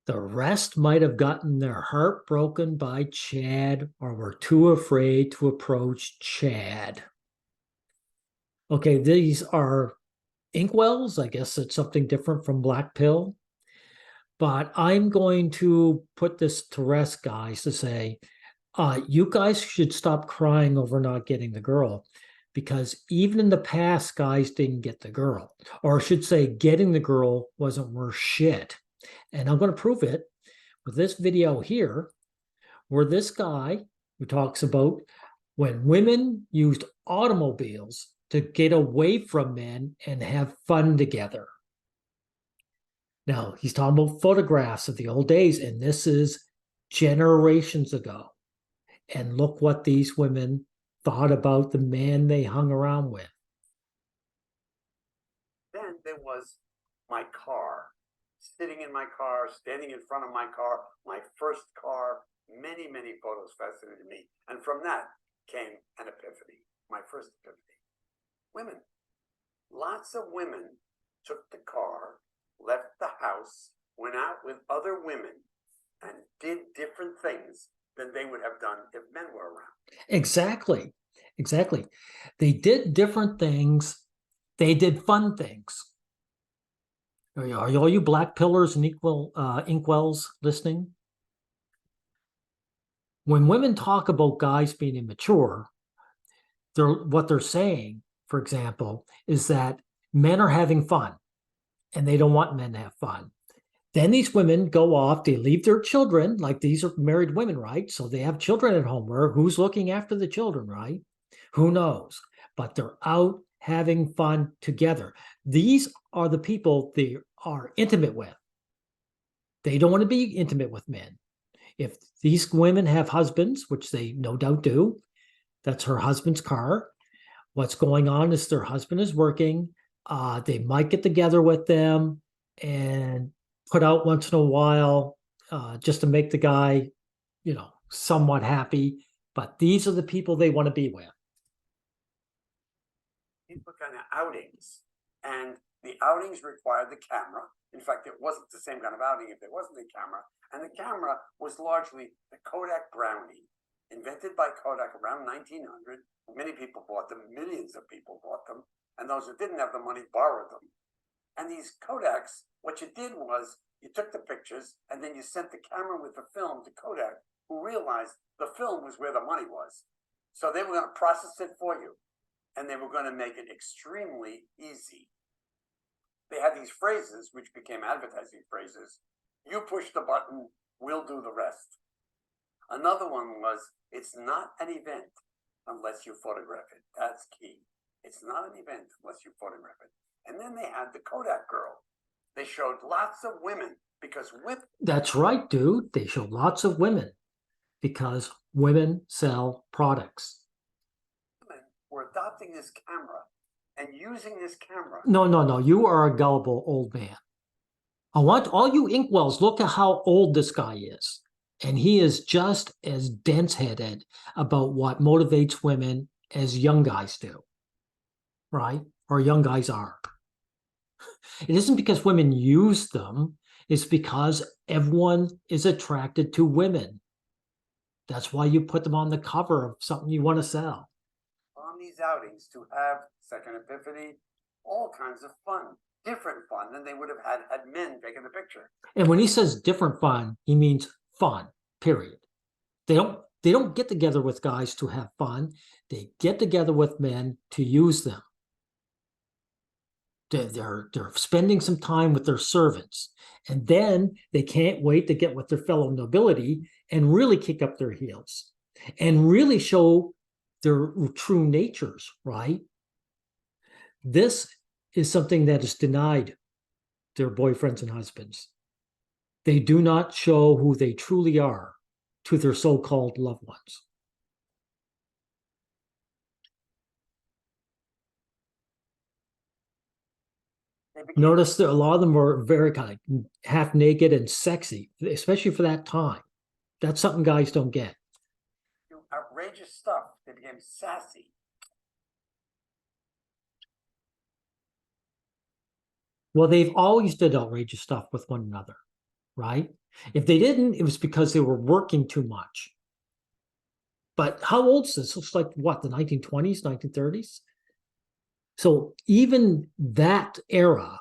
The rest might have gotten their heart broken by Chad or were too afraid to approach Chad. Okay, these are Inkwells. I guess it's something different from Black Pill. But I'm going to put this to rest, guys, to say, you guys should stop crying over not getting the girl, because even in the past, guys didn't get the girl. Or I should say, getting the girl wasn't worth shit. And I'm going to prove it with this video here, where this guy who talks about when women used automobiles to get away from men and have fun together. Now, he's talking about photographs of the old days, and this is generations ago. And look what these women thought about the man they hung around with. Then there was my car, sitting in my car, standing in front of my car, my first car. Many, many photos fascinated me. And from that came an epiphany, my first epiphany. Women. Lots of women took the car, left the house, went out with other women, and did different things than they would have done if men were around. Exactly. Exactly. They did different things. They did fun things. Are all you black pillars and inkwells listening? When women talk about guys being immature, what they're saying, for example, is that men are having fun and they don't want men to have fun. Then these women go off, they leave their children, like these are married women, right? So they have children at home. Where who's looking after the children, right? Who knows? But they're out having fun together. These are the people they are intimate with. They don't want to be intimate with men. If these women have husbands, which they no doubt do, that's her husband's car. What's going on is their husband is working. They might get together with them and put out once in a while just to make the guy, somewhat happy. But these are the people they want to be with. These were kind of outings, and the outings required the camera. In fact, it wasn't the same kind of outing if there wasn't a camera. And the camera was largely the Kodak Brownie, invented by Kodak around 1900. Many people bought them, millions of people bought them, and those who didn't have the money borrowed them. And these Kodaks, what you did was you took the pictures and then you sent the camera with the film to Kodak, who realized the film was where the money was. So they were going to process it for you, and they were going to make it extremely easy. They had these phrases, which became advertising phrases. You push the button, we'll do the rest. Another one was, it's not an event unless you photograph it. That's key. It's not an event unless you photograph it. And then they had the Kodak girl. They showed lots of women because women. That's right, dude. They showed lots of women because women sell products. Women were adopting this camera and using this camera. No. You are a gullible old man. I want all you inkwells, look at how old this guy is. And he is just as dense-headed about what motivates women as young guys do. Right? Or young guys are. It isn't because women use them. It's because everyone is attracted to women. That's why you put them on the cover of something you want to sell. On these outings to have second epiphany, all kinds of fun, different fun than they would have had men taking the picture. And when he says different fun, he means fun, period. They don't get together with guys to have fun. They get together with men to use them. They're spending some time with their servants, and then they can't wait to get with their fellow nobility and really kick up their heels and really show their true natures, right? This is something that is denied their boyfriends and husbands. They do not show who they truly are to their so-called loved ones. Notice that a lot of them are very kind of half naked and sexy, especially for that time. That's something guys don't get. Outrageous stuff. They became sassy. Well, they've always did outrageous stuff with one another, right? If they didn't, it was because they were working too much. But how old is this? It's like what, the 1920s, 1930s? So even that era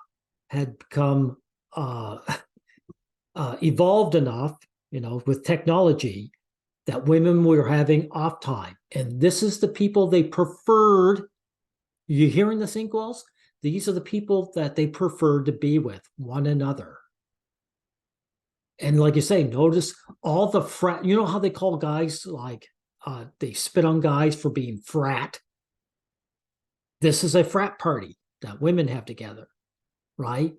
had become evolved enough, with technology, that women were having off time. And this is the people they preferred. You hearing this, Inkwells? These are the people that they preferred to be with one another. And like you say, notice all the frat, you know how they call guys, like they spit on guys for being frat? This is a frat party that women have together, right?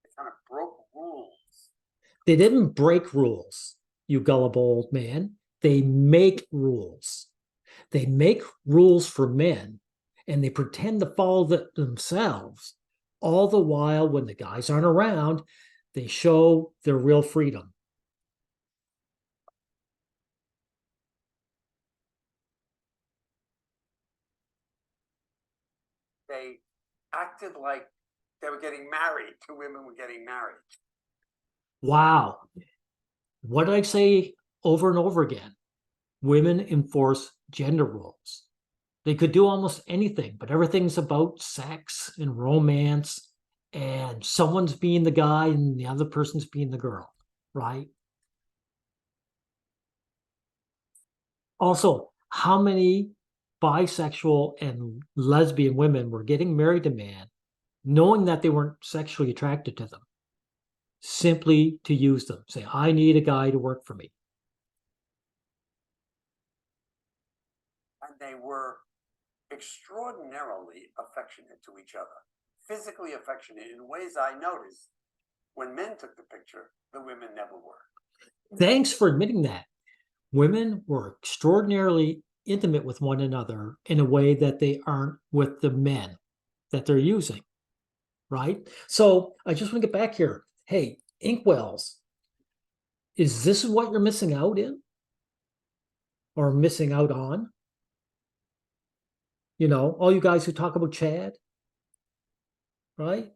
They kind of broke rules. They didn't break rules, you gullible old man. They make rules. They make rules for men, and they pretend to follow themselves. All the while, when the guys aren't around, they show their real freedom. They acted like they were getting married. Two women were getting married. Wow. What did I say over and over again? Women enforce gender roles. They could do almost anything, but everything's about sex and romance, and someone's being the guy and the other person's being the girl, right? Also, how many bisexual and lesbian women were getting married to men knowing that they weren't sexually attracted to them, simply to use them? Say, I need a guy to work for me. And they were extraordinarily affectionate to each other, physically affectionate in ways I noticed when men took the picture, the women never were. Thanks for admitting that. Women were extraordinarily intimate with one another in a way that they aren't with the men that they're using, right? So I just want to get back here. Hey, Inkwells, is this what you're missing out in? Or missing out on? All you guys who talk about Chad, right?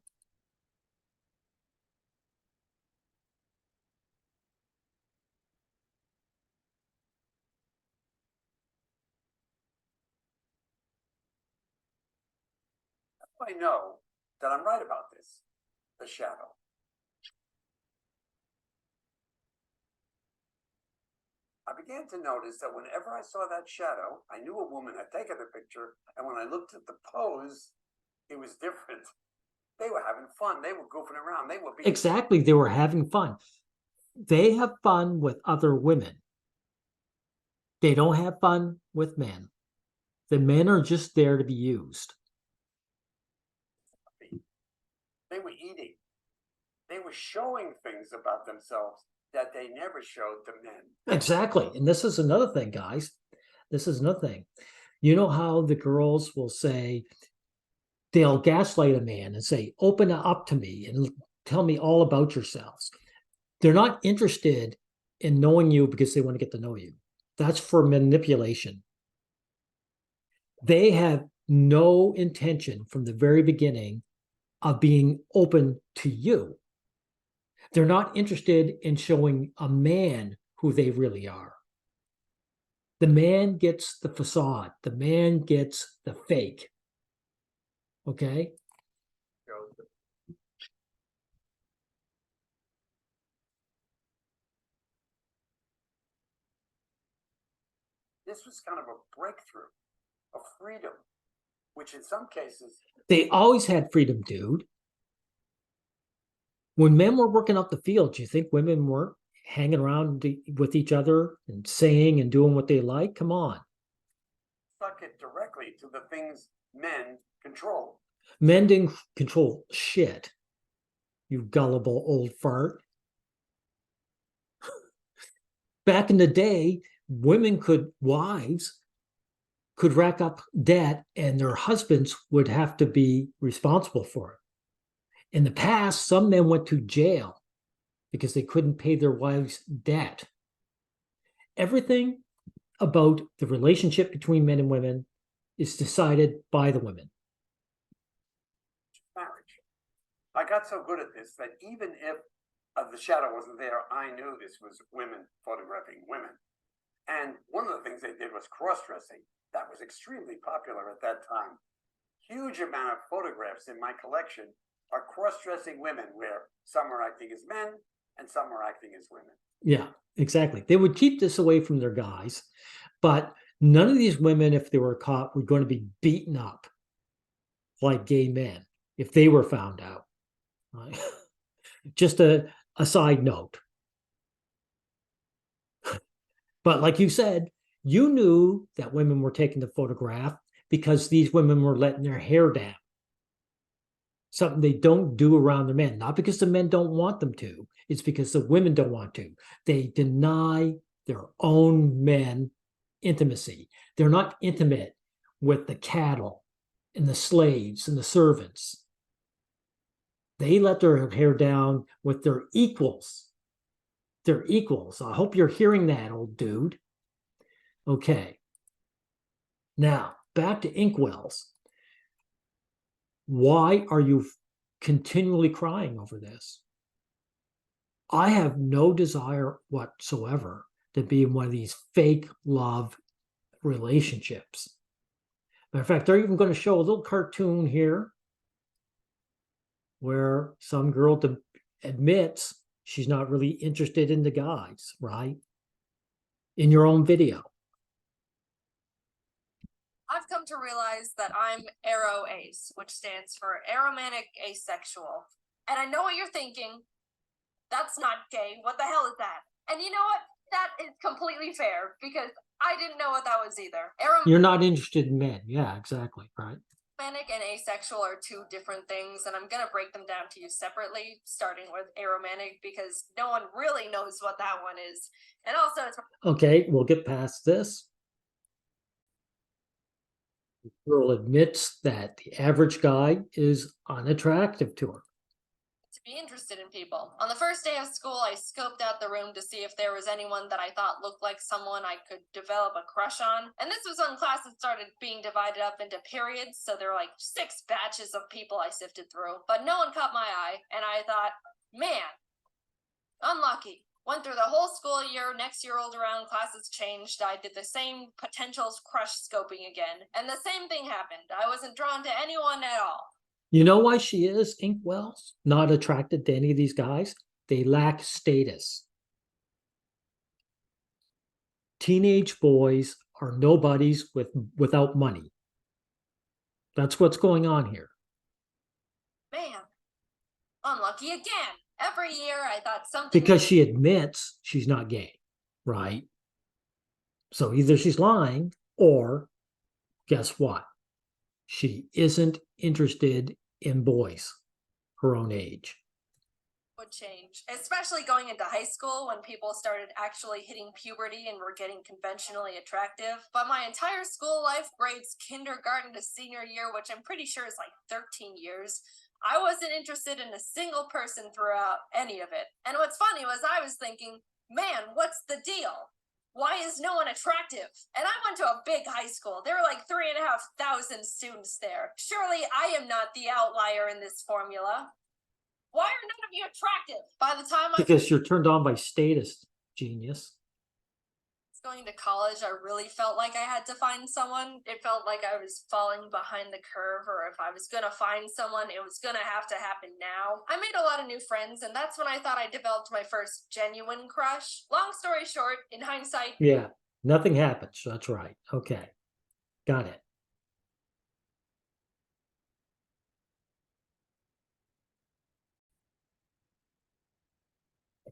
I know that I'm right about this, the shadow. I began to notice that whenever I saw that shadow, I knew a woman had taken the picture, and when I looked at the pose, it was different. They were having fun. They were goofing around. They were being Exactly. They were having fun. They have fun with other women. They don't have fun with men. The men are just there to be used. They were eating. They were showing things about themselves that they never showed to men. Exactly. And this is another thing, guys. This is another thing. You know how the girls will say, they'll gaslight a man and say, open up to me and tell me all about yourselves. They're not interested in knowing you because they want to get to know you. That's for manipulation. They have no intention from the very beginning of being open to you. They're not interested in showing a man who they really are. The man gets the facade. The man gets the fake. Okay? This was kind of a breakthrough of freedom, which in some cases, They always had freedom, dude. When men were working up the field, do you think women weren't hanging around with each other and saying and doing what they like? Come on. stuck it directly to the things men control. Men didn't control shit, you gullible old fart. Back in the day, wives could rack up debt and their husbands would have to be responsible for it. In the past, some men went to jail because they couldn't pay their wives' debt. Everything about the relationship between men and women is decided by the women. I got so good at this that even if the shadow wasn't there, I knew this was women photographing women. And one of the things they did was cross-dressing. That was extremely popular at that time. Huge amount of photographs in my collection are cross-dressing women, where some are acting as men and some are acting as women. Yeah, exactly. They would keep this away from their guys, but none of these women, if they were caught, were going to be beaten up like gay men if they were found out. Right? Just a side note. But like you said, you knew that women were taking the photograph because these women were letting their hair down. Something they don't do around the men, not because the men don't want them to, it's because the women don't want to. They deny their own men intimacy. They're not intimate with the cattle and the slaves and the servants. They let their hair down with their equals. They're equals. I hope you're hearing that, old dude. Okay. Now, back to Inkwells. Why are you continually crying over this? I have no desire whatsoever to be in one of these fake love relationships. Matter of fact, they're even going to show a little cartoon here where some girl admits she's not really interested in the guys, right? In your own video. I've come to realize that I'm aro-ace, which stands for aromantic asexual. And I know what you're thinking. That's not gay. What the hell is that? And you know what? That is completely fair, because I didn't know what that was either. You're not interested in men. Yeah, exactly. Right. Aromantic and asexual are two different things, and I'm going to break them down to you separately, starting with aromantic, because no one really knows what that one is. And also, it's okay, we'll get past this. The girl admits that the average guy is unattractive to her. To be interested in people. On the first day of school, I scoped out the room to see if there was anyone that I thought looked like someone I could develop a crush on. And this was when classes started being divided up into periods, so there were like 6 batches of people I sifted through. But no one caught my eye, and I thought, man, unlucky. Went through the whole school year. Next year rolled around, classes changed. I did the same potentials crush scoping again, and the same thing happened. I wasn't drawn to anyone at all. You know why she is, Inkwells, not attracted to any of these guys? They lack status. Teenage boys are nobodies without money. That's what's going on here. Man, unlucky again. Every year I thought something... Because she admits she's not gay, right? So either she's lying, or guess what? She isn't interested in boys her own age. Would change, especially going into high school when people started actually hitting puberty and were getting conventionally attractive. But my entire school life, grades kindergarten to senior year, which I'm pretty sure is like 13 years, I wasn't interested in a single person throughout any of it. And what's funny was I was thinking, man, what's the deal? Why is no one attractive? And I went to a big high school. There were like 3,500 students there. Surely I am not the outlier in this formula. Why are none of you attractive? By the time because you're turned on by status, genius. Going to college, I really felt like I had to find someone. It felt like I was falling behind the curve, or if I was gonna find someone, it was gonna have to happen now. I made a lot of new friends, and that's when I thought I developed my first genuine crush. Long story short, in hindsight... Yeah, nothing happens. That's right. Okay, got it.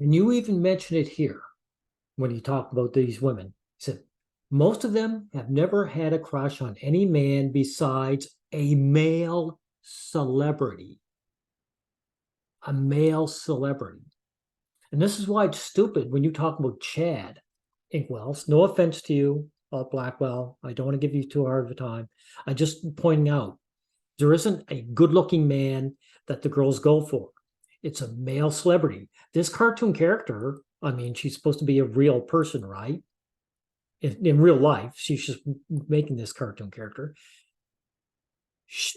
And you even mentioned it here when you talked about these women. He said, most of them have never had a crush on any man besides a male celebrity. A male celebrity. And this is why it's stupid when you talk about Chad Inkwells. No offense to you, Blackwell. I don't want to give you too hard of a time. I'm just pointing out, there isn't a good-looking man that the girls go for. It's a male celebrity. This cartoon character, I mean, she's supposed to be a real person, right? In real life, she's just making this cartoon character.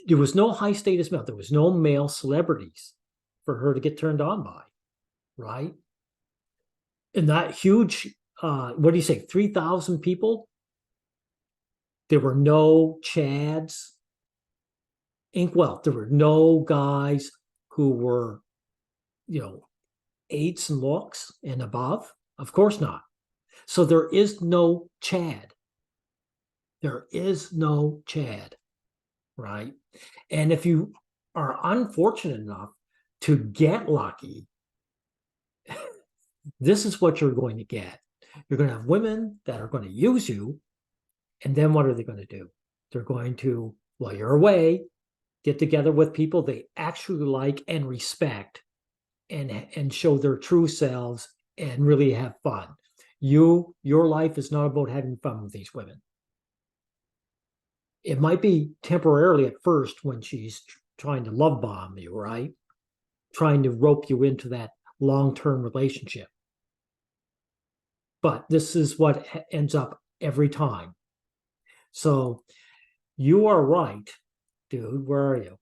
There was no high status male. There was no male celebrities. for her to get turned on by, right? And that huge, what do you say, 3,000 people? There were no Chads. Inkwell, there were no guys who were, 8s and looks and above. Of course not. So there is no Chad. There is no Chad, right? And if you are unfortunate enough to get lucky, this is what you're going to get. You're going to have women that are going to use you. And then what are they going to do? They're going to, while you're away, get together with people they actually like and respect, and show their true selves and really have fun. Your life is not about having fun with these women. It might be temporarily at first when she's trying to love bomb you, right? Trying to rope you into that long-term relationship. But this is what ends up every time. So you are right, dude. Where are you?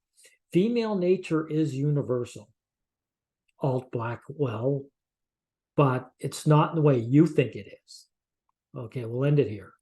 Female nature is universal. Alt Blackwell, but it's not in the way you think it is. Okay, we'll end it here.